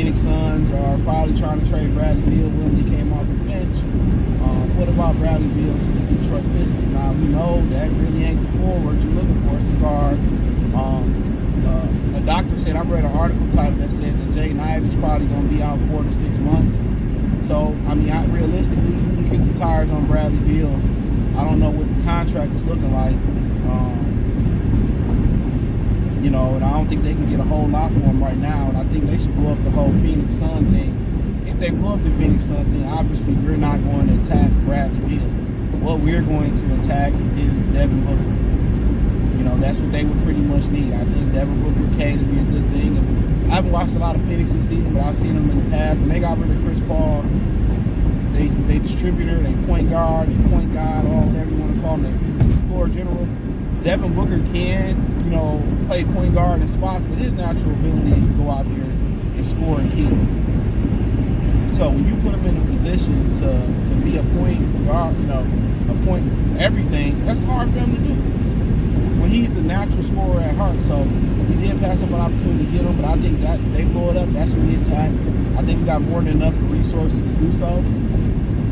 Phoenix Suns are probably trying to trade Bradley Beal when he came off the bench. What about Bradley Beal to the Detroit Pistons? Now, we know that really ain't the forward you're looking for. It's a guard. A doctor said, I read an article title that said that Jay Knight is probably going to be out 4 to 6 months. So, I mean, realistically, you can kick the tires on Bradley Beal. I don't know what the contract is looking like. You know, and I don't think they can get a whole lot for him right now. And I think they should blow up the whole Phoenix Sun thing. If they blow up the Phoenix Sun thing, obviously we're not going to attack Bradley Beal. What we're going to attack is Devin Booker. You know, that's what they would pretty much need. I think Devin Booker K to be a good thing. And I haven't watched a lot of Phoenix this season, but I've seen them in the past. And they got rid of Chris Paul. They distributor, they point guard, they point guard, all whatever you want to call them, they floor general. Devin Booker can, you know, play point guard in spots, but his natural ability is to go out there and score and kill. So when you put him in a position to be a point guard, you know, a point everything, that's hard for him to do. When he's a natural scorer at heart. So we did pass up an opportunity to get him, but I think that if they blow it up, that's when we attack. I think we got more than enough resources to do so.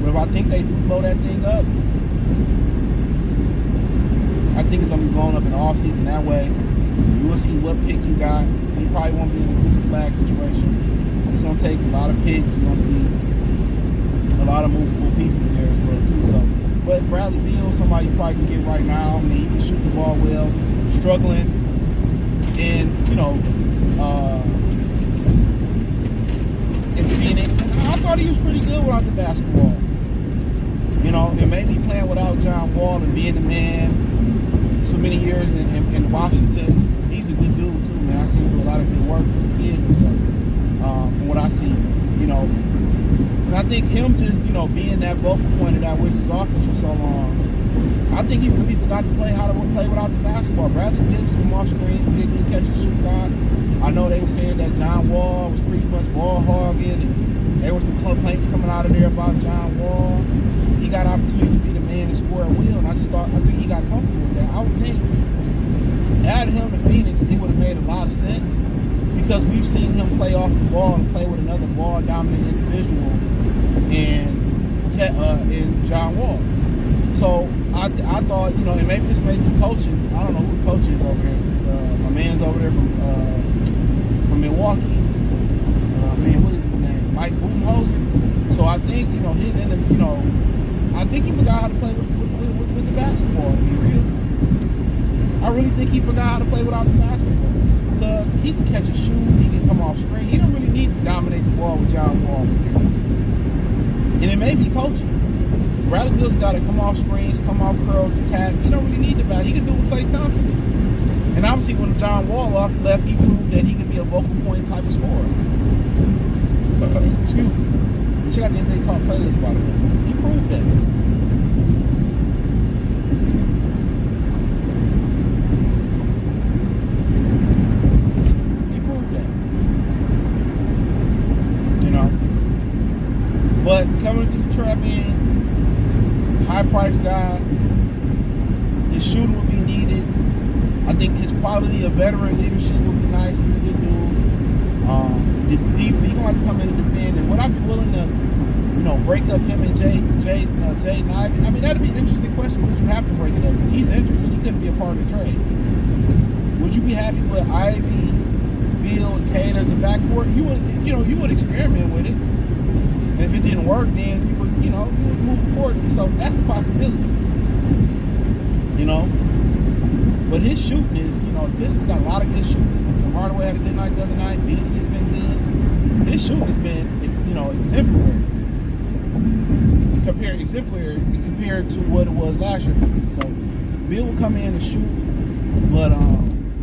But if I think they do blow that thing up, I think it's going to be blown up in the offseason. That way, you will see what pick you got. You probably won't be in a cookie flag situation. It's going to take a lot of picks. You're going to see a lot of movable pieces there as well, too. So, but Bradley Beal, somebody you probably can get right now. I mean, he can shoot the ball well, struggling, and, you know, in Phoenix. And I thought he was pretty good without the basketball. You know, and maybe playing without John Wall and being the man so many years in Washington, he's a good dude too, man. I see him do a lot of good work with the kids and stuff. From what I see, you know, and I think him just, you know, being that vocal point of that Wizards offense for so long, I think he really forgot to play how to play without the basketball. Bradley Beal used to come off screens, be a good catch and shoot guy. I know they were saying that John Wall was pretty much ball hogging, and there were some complaints coming out of there about John Wall. He got an opportunity to be the man and score at will, and I think he got comfortable with that. I would think, add him to Phoenix, it would have made a lot of sense because we've seen him play off the ball and play with another ball-dominant individual in John Wall. So I thought, you know, and maybe this may be coaching. I don't know who the coach is over there. My man's over there from Milwaukee. Man, what is his name? Mike Budenholzer. So I think, you know, I think he forgot how to play with the basketball, to be real. I really think he forgot how to play without the basketball. Because he can catch a shoot, he can come off screen. He don't really need to dominate the ball with John Wall there. And it may be coaching. Bradley Beal's got to come off screens, come off curls, attack. He don't really need the back. He can do what Klay Thompson did. And obviously when John Wall left, he proved that he can be a vocal point type of scorer. Excuse me. Check out the NBA Talk playlist, by the way. He proved that. He proved that. You know? But coming to Detroit, I mean, high-priced guy. His shooting would be needed. I think his quality of veteran leadership would be nice. He's a good dude. He's going to have to come in and defend. And would I be willing to, you know, break up him and Jay Knight? I mean, that'd be an interesting question. Would you have to break it up? Because he's interested. He couldn't be a part of the trade. Would you be happy with Ivy, Beal, and Cade as a backcourt? You would experiment with it. And if it didn't work, then you would move accordingly. So that's a possibility. You know? But his shooting is, you know, this has got a lot of good shooting. So Hardaway had a good night the other night. Beasley's been good. His shooting has been, you know, exemplary compared to what it was last year. So Bill will come in and shoot, but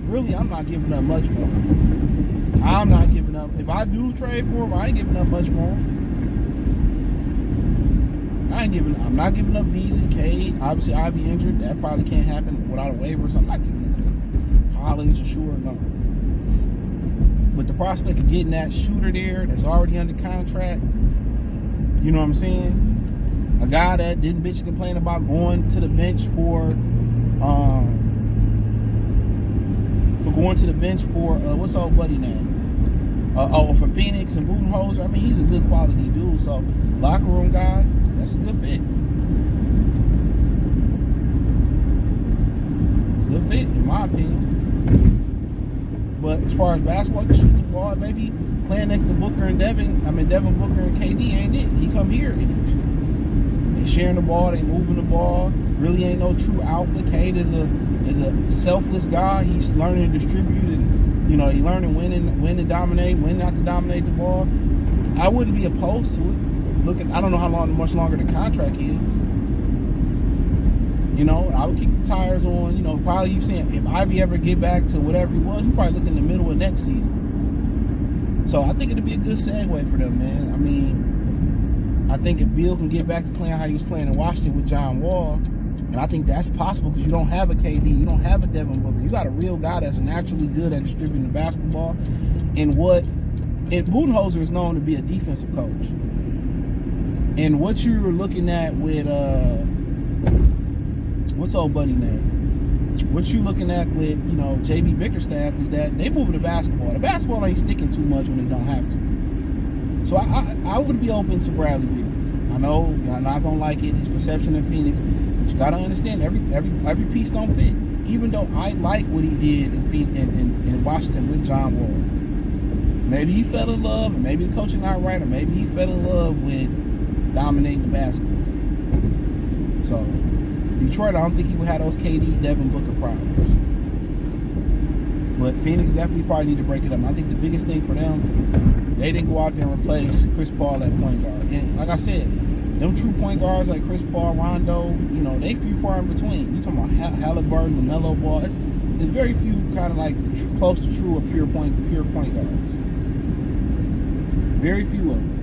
really I'm not giving up much for him. I'm not giving up. If I do trade for him, I ain't giving up much for him. I'm not giving up Beasley, Cade. Obviously, I'd be injured. That probably can't happen without a waiver, so I'm not giving up Hollins or sure, no. But the prospect of getting that shooter there that's already under contract, you know what I'm saying? A guy that didn't bitch complain about going to the bench for what's old buddy name? For Phoenix and Budenholzer, I mean, he's a good quality dude. So, locker room guy, that's a good fit. Good fit, in my opinion. But as far as basketball, can shoot the ball. Maybe playing next to Booker and Devin Booker and KD ain't it. He come here and they sharing the ball, they moving the ball. Really ain't no true alpha. Cade is a selfless guy. He's learning to distribute and, you know, he learning when to dominate, when not to dominate the ball. I wouldn't be opposed to it. I don't know how much longer the contract is. You know, I would kick the tires on, you know, probably you saying if Ivy ever get back to whatever he was, he probably look in the middle of next season. So I think it'll be a good segue for them, man. I mean, I think if Beal can get back to playing how he was playing in Washington with John Wall, and I think that's possible because you don't have a KD, you don't have a Devin Booker. You got a real guy that's naturally good at distributing the basketball. And Budenholzer is known to be a defensive coach. And what you're looking at with what's old buddy name? What you looking at with, you know, JB Bickerstaff is that they moving the basketball. The basketball ain't sticking too much when they don't have to. So I would be open to Bradley Beal. I know y'all not gonna like it, his perception in Phoenix, but you gotta understand every piece don't fit. Even though I like what he did in Washington with John Wall. Maybe he fell in love, and maybe the coaching not right, or maybe he fell in love with dominating the basketball. So Detroit, I don't think he would have those KD, Devin Booker problems. But Phoenix definitely probably need to break it up. I think the biggest thing for them, they didn't go out there and replace Chris Paul at point guard. And like I said, them true point guards like Chris Paul, Rondo, you know, they few far in between. You talking about Halliburton, LaMelo Ball. There's very few kind of like close to true or pure point guards. Very few of them.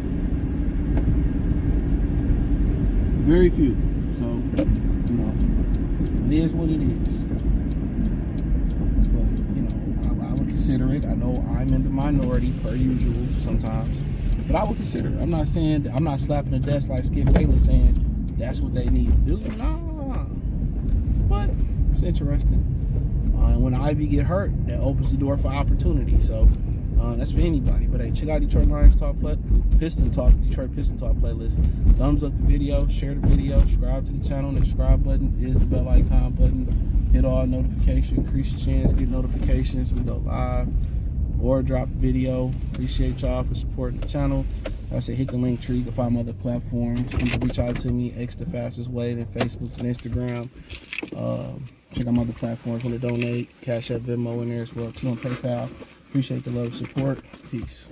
Very few. So, you know, it is what it is. But, you know, I would consider it. I know I'm in the minority per usual sometimes. But I would consider it. I'm not saying that, I'm not slapping the desk like Skip Bayless saying that's what they need to do. No. But it's interesting. And when Ivy get hurt, that opens the door for opportunity. So that's for anybody. But hey, check out Detroit Detroit Piston Talk playlist. Thumbs up the video, share the video, subscribe to the channel. The subscribe button is the bell icon button. Hit all notifications, increase your chance, get notifications. We go live or drop video. Appreciate y'all for supporting the channel. Like I said, hit the link tree. You can find my other platforms. You can reach out to me, X the fastest way, than Facebook and Instagram. Check out my other platforms when to donate. Cash App, Venmo in there as well, too, on PayPal. Appreciate the love and support. Peace.